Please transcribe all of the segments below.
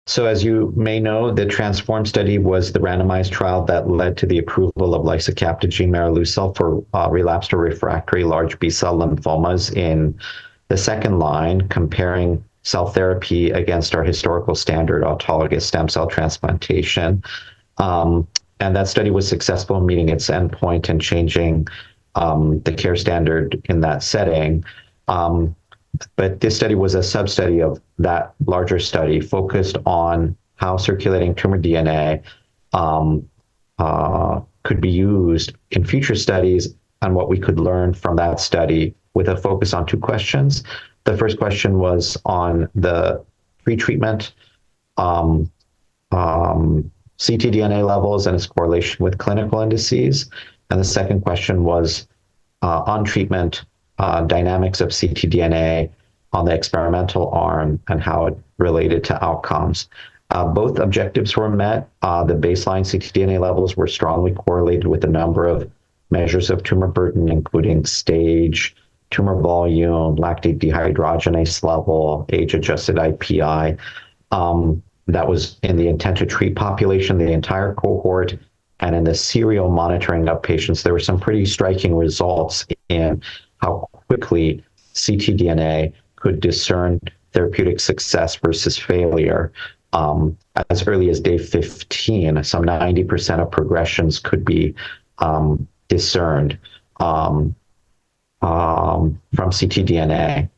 So as you may know, the TRANSFORM study was the randomized trial that led to the approval of Lisocabtagene maraleucel for relapsed or refractory large B-cell lymphomas in the second line, comparing cell therapy against our historical standard autologous stem cell transplantation. And that study was successful in meeting its endpoint and changing the care standard in that setting. But this study was a sub-study of that larger study focused on how circulating tumor DNA could be used in future studies and what we could learn from that study, with a focus on two questions. The first question was on the pretreatment ctDNA levels and its correlation with clinical indices. And the second question was on treatment dynamics of ctDNA on the experimental arm and how it related to outcomes. Both objectives were met. The baseline ctDNA levels were strongly correlated with a number of measures of tumor burden, including stage, tumor volume, lactate dehydrogenase level, age-adjusted IPI. That was in the intent to treat population, the entire cohort, and in the serial monitoring of patients, there were some pretty striking results in how quickly ctDNA could discern therapeutic success versus failure. As early as day 15, some 90% of progressions could be discerned from ctDNA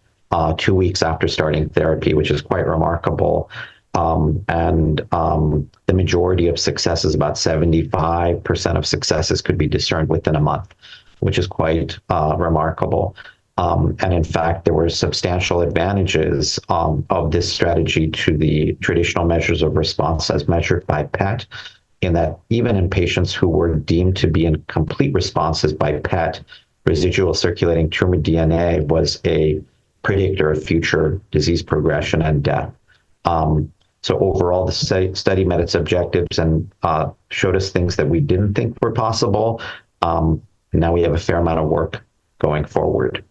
2 weeks after starting therapy, which is quite remarkable. The majority of successes, about 75% of successes, could be discerned within a month, which is quite remarkable. And in fact, there were substantial advantages of this strategy to the traditional measures of response as measured by PET, in that even in patients who were deemed to be in complete responses by PET, residual circulating tumor DNA was a predictor of future disease progression and death. So overall, the study met its objectives and showed us things that we didn't think were possible. Now we have a fair amount of work going forward.